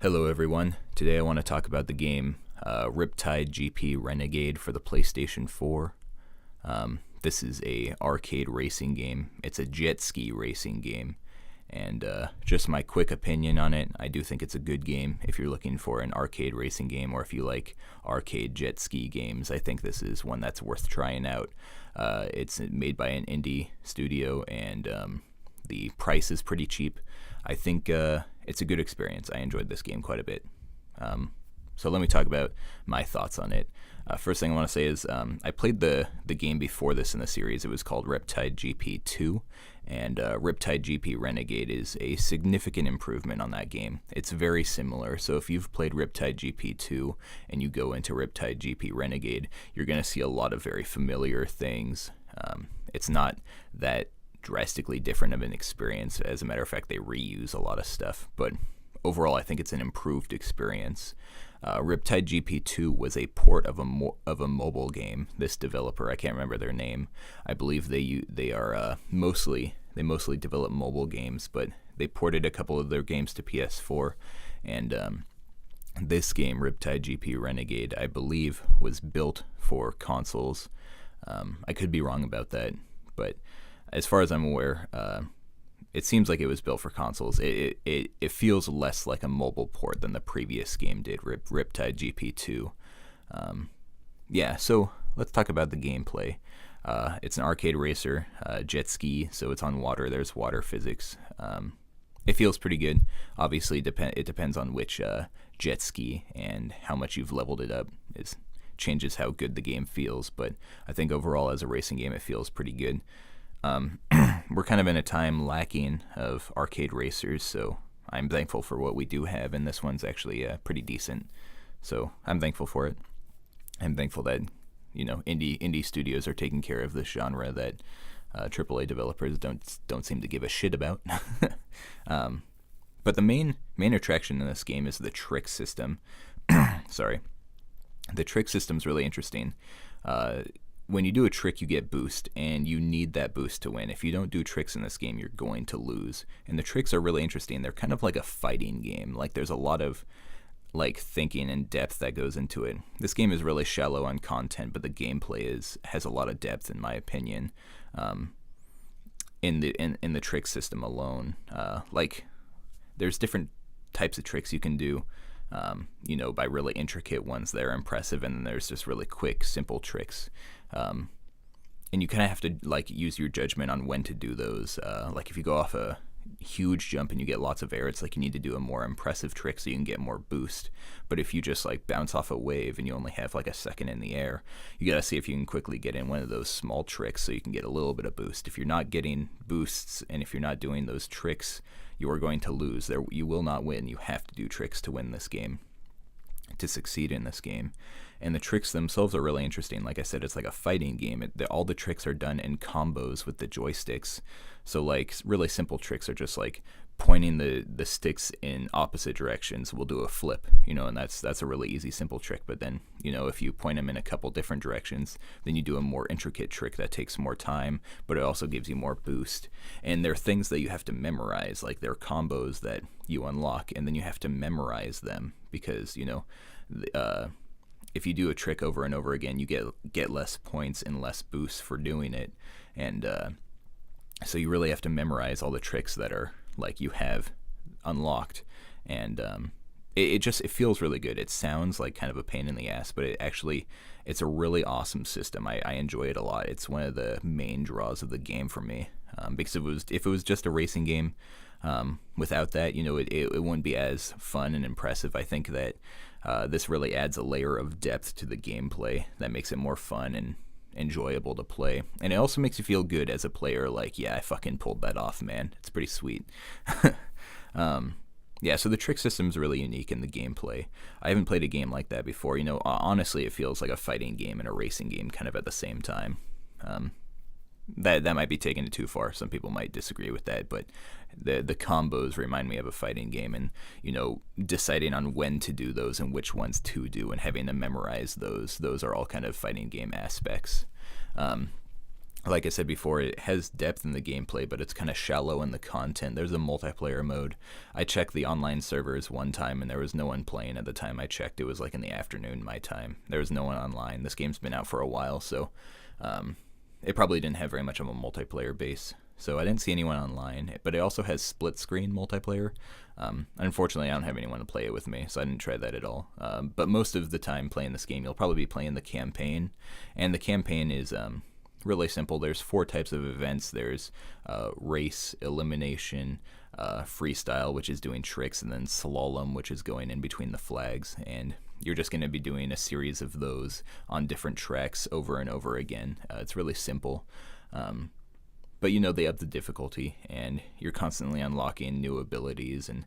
Hello everyone, today I want to talk about the game Riptide GP Renegade for the PlayStation 4. This is a arcade racing game. It's a jet ski racing game, and just my quick opinion on it, I do think it's a good game if you're looking for an arcade racing game, or if you like arcade jet ski games. I think this is one that's worth trying out. It's made by an indie studio, and the price is pretty cheap. I think it's a good experience. I enjoyed this game quite a bit. So let me talk about my thoughts on it. First thing I want to say is I played the game before this in the series. It was called Riptide GP 2, and Riptide GP Renegade is a significant improvement on that game. It's very similar, so if you've played Riptide GP 2 and you go into Riptide GP Renegade, you're going to see a lot of very familiar things. It's not that drastically different of an experience. As a matter of fact, they reuse a lot of stuff, but overall I think it's an improved experience. Riptide GP2 was a port of a mobile game. This developer, I can't remember their name. I believe they mostly develop mobile games, but they ported a couple of their games to PS4, and this game, Riptide GP Renegade, I believe was built for consoles. I could be wrong about that, but as far as I'm aware, it seems like it was built for consoles. It feels less like a mobile port than the previous game did, Riptide GP2. Yeah, so let's talk about the gameplay. It's an arcade racer, jet ski, so it's on water. There's water physics. It feels pretty good. Obviously, it depends on which jet ski and how much you've leveled it up. It changes how good the game feels, but I think overall as a racing game, it feels pretty good. We're kind of in a time lacking of arcade racers, so I'm thankful for what we do have, and this one's actually pretty decent. So I'm thankful for it. I'm thankful that indie studios are taking care of this genre that AAA developers don't seem to give a shit about. But the main attraction in this game is the trick system. Sorry, the trick system's really interesting. When you do a trick, you get boost, and you need that boost to win. If you don't do tricks in this game, you're going to lose. And the tricks are really interesting. They're kind of like a fighting game. Like, there's a lot of thinking and depth that goes into it. This game is really shallow on content, but the gameplay has a lot of depth, in my opinion. In the trick system alone, there's different types of tricks you can do. By really intricate ones that are impressive, and then there's just really quick, simple tricks. And you kind of have to use your judgment on when to do those. If you go off a huge jump and you get lots of air, it's like you need to do a more impressive trick so you can get more boost. But if you just bounce off a wave and you only have a second in the air, you gotta see if you can quickly get in one of those small tricks so you can get a little bit of boost. If you're not getting boosts and if you're not doing those tricks, you are going to lose. You will not win. You have to do tricks to win this game, to succeed in this game. And the tricks themselves are really interesting. Like I said, it's like a fighting game. All the tricks are done in combos with the joysticks. So really simple tricks are just pointing the sticks in opposite directions. We'll do a flip, and that's a really easy, simple trick. But then, if you point them in a couple different directions, then you do a more intricate trick that takes more time, but it also gives you more boost. And there are things that you have to memorize, there are combos that you unlock, and then you have to memorize them because, if you do a trick over and over again, you get less points and less boost for doing it. And so you really have to memorize all the tricks that are you have unlocked. And it feels really good. It sounds like kind of a pain in the ass, but it's a really awesome system. I enjoy it a lot. It's one of the main draws of the game for me. Because if it was just a racing game, without that, it wouldn't be as fun and impressive. I think that this really adds a layer of depth to the gameplay that makes it more fun and enjoyable to play. And it also makes you feel good as a player, yeah, I fucking pulled that off, man. It's pretty sweet. Yeah, so the trick system is really unique in the gameplay. I haven't played a game like that before. Honestly, it feels like a fighting game and a racing game kind of at the same time. That might be taking it too far. Some people might disagree with that, but the combos remind me of a fighting game, and deciding on when to do those and which ones to do and having to memorize those are all kind of fighting game aspects. Like I said before, it has depth in the gameplay, but it's kind of shallow in the content. There's a multiplayer mode. I checked the online servers one time, and there was no one playing at the time I checked. It was like in the afternoon my time. There was no one online. This game's been out for a while, so it probably didn't have very much of a multiplayer base. So I didn't see anyone online, but it also has split screen multiplayer. Unfortunately, I don't have anyone to play it with me, so I didn't try that at all. But most of the time playing this game, you'll probably be playing the campaign, and the campaign is really simple. There's 4 types of events. There's race, elimination, freestyle, which is doing tricks, and then slalom, which is going in between the flags. And you're just going to be doing a series of those on different tracks over and over again. It's really simple. But they up the difficulty, and you're constantly unlocking new abilities and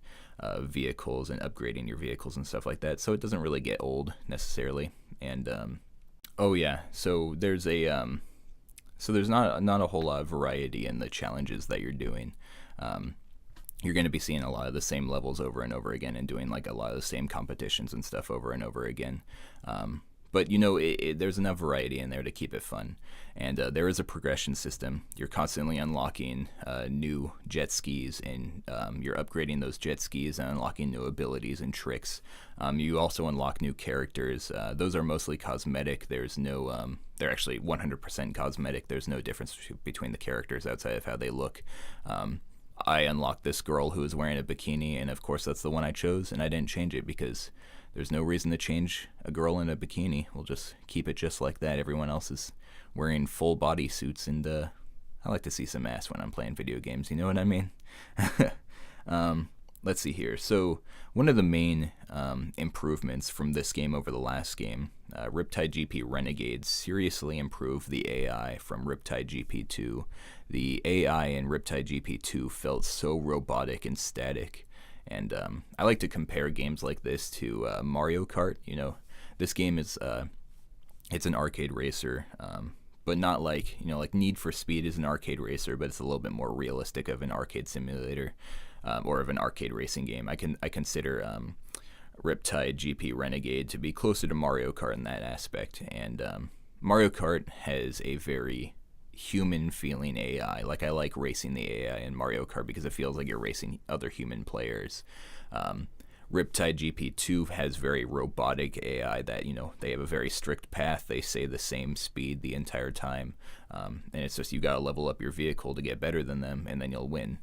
vehicles and upgrading your vehicles and stuff like that. So it doesn't really get old necessarily. And oh yeah, so there's not a whole lot of variety in the challenges that you're doing. You're going to be seeing a lot of the same levels over and over again, and doing like a lot of the same competitions and stuff over and over again. But there's enough variety in there to keep it fun. And there is a progression system. You're constantly unlocking new jet skis, and you're upgrading those jet skis and unlocking new abilities and tricks. You also unlock new characters. Those are mostly cosmetic. There's no, they're actually 100% cosmetic. There's no difference between the characters outside of how they look. I unlocked this girl who was wearing a bikini, and of course that's the one I chose, and I didn't change it because there's no reason to change a girl in a bikini. We'll just keep it just like that. Everyone else is wearing full body suits, and I like to see some ass when I'm playing video games. You know what I mean? Let's see here. So one of the main improvements from this game over the last game, Riptide GP Renegade seriously improved the AI from Riptide GP2. The AI in Riptide GP2 felt so robotic and static. And I like to compare games like this to Mario Kart. This game is it's an arcade racer, but not like like Need for Speed is an arcade racer, but it's a little bit more realistic of an arcade simulator or of an arcade racing game. I consider Riptide GP Renegade to be closer to Mario Kart in that aspect, and Mario Kart has a very human feeling AI. Like, I like racing the AI in Mario Kart because it feels like you're racing other human players. Riptide GP2 has very robotic AI that, they have a very strict path. They say the same speed the entire time. And it's just you got to level up your vehicle to get better than them, and then you'll win.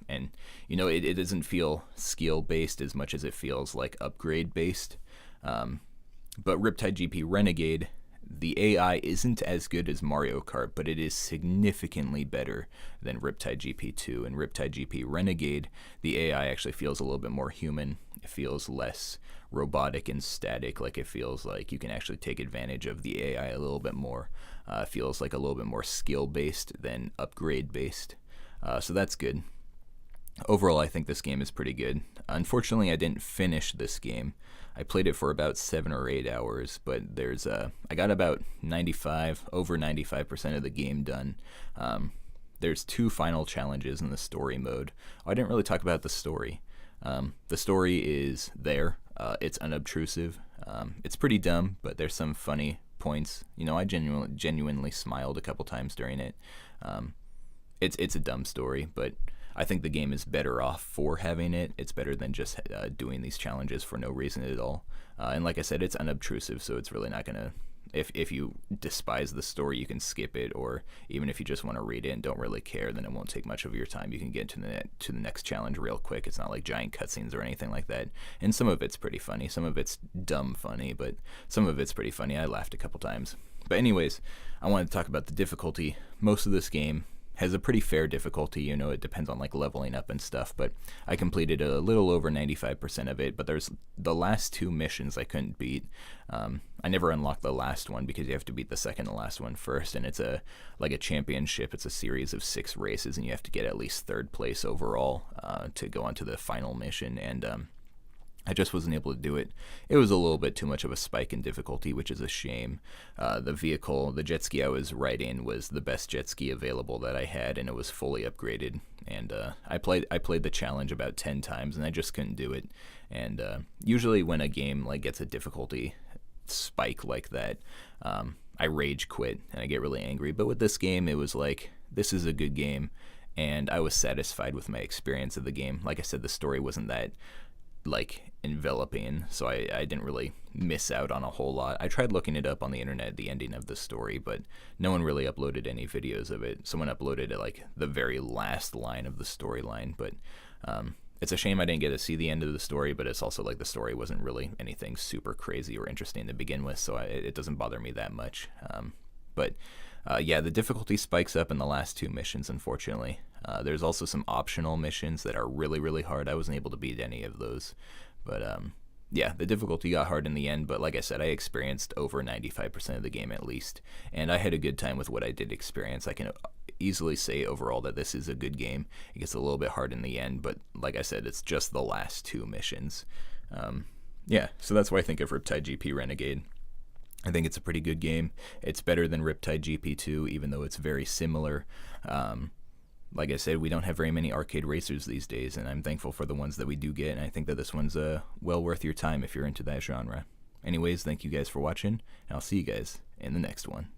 And, it doesn't feel skill-based as much as it feels like upgrade-based. But Riptide GP Renegade, the AI isn't as good as Mario Kart, but it is significantly better than Riptide GP2. And Riptide GP Renegade, the AI actually feels a little bit more human. It feels less robotic and static. Like, it feels like you can actually take advantage of the AI a little bit more. It feels like a little bit more skill-based than upgrade-based. So that's good. Overall, I think this game is pretty good. Unfortunately, I didn't finish this game. I played it for about 7 or 8 hours, but I got about over 95% of the game done. There's 2 final challenges in the story mode. I didn't really talk about the story. The story is there. It's unobtrusive. It's pretty dumb, but there's some funny points. I genuinely smiled a couple times during it. It's a dumb story, but I think the game is better off for having it. It's better than just doing these challenges for no reason at all. And like I said, it's unobtrusive, so it's really not going to... If you despise the story, you can skip it, or even if you just want to read it and don't really care, then it won't take much of your time. You can get to the next challenge real quick. It's not like giant cutscenes or anything like that. And some of it's pretty funny. Some of it's dumb funny, but some of it's pretty funny. I laughed a couple times. But anyways, I wanted to talk about the difficulty. Most of this game has a pretty fair difficulty. It depends on like leveling up and stuff, but I completed a little over 95% of it. But there's the last 2 missions I couldn't beat. I never unlocked the last one because you have to beat the second to last one first, and it's like a championship. It's a series of 6 races, and you have to get at least 3rd place overall to go on to the final mission. And I just wasn't able to do it. It was a little bit too much of a spike in difficulty, which is a shame. The jet ski I was riding was the best jet ski available that I had, and it was fully upgraded. And I played the challenge about 10 times, and I just couldn't do it. And usually when a game like gets a difficulty spike like that, I rage quit and I get really angry. But with this game, it was like, this is a good game, and I was satisfied with my experience of the game. Like I said, the story wasn't that like enveloping, so I didn't really miss out on a whole lot. I tried looking it up on the internet, the ending of the story, but no one really uploaded any videos of it. Someone uploaded like the very last line of the storyline, but it's a shame I didn't get to see the end of the story, but it's also like the story wasn't really anything super crazy or interesting to begin with, so it doesn't bother me that much. But yeah, the difficulty spikes up in the last two missions, unfortunately. There's also some optional missions that are really, really hard. I wasn't able to beat any of those. But yeah, the difficulty got hard in the end, but like I said, I experienced over 95% of the game at least, and I had a good time with what I did experience. I can easily say overall that this is a good game. It gets a little bit hard in the end, but like I said, it's just the last two missions. Yeah, so that's why I think of Riptide GP Renegade. I think it's a pretty good game. It's better than Riptide GP2, even though it's very similar. Like I said, we don't have very many arcade racers these days, and I'm thankful for the ones that we do get, and I think that this one's well worth your time if you're into that genre. Anyways, thank you guys for watching, and I'll see you guys in the next one.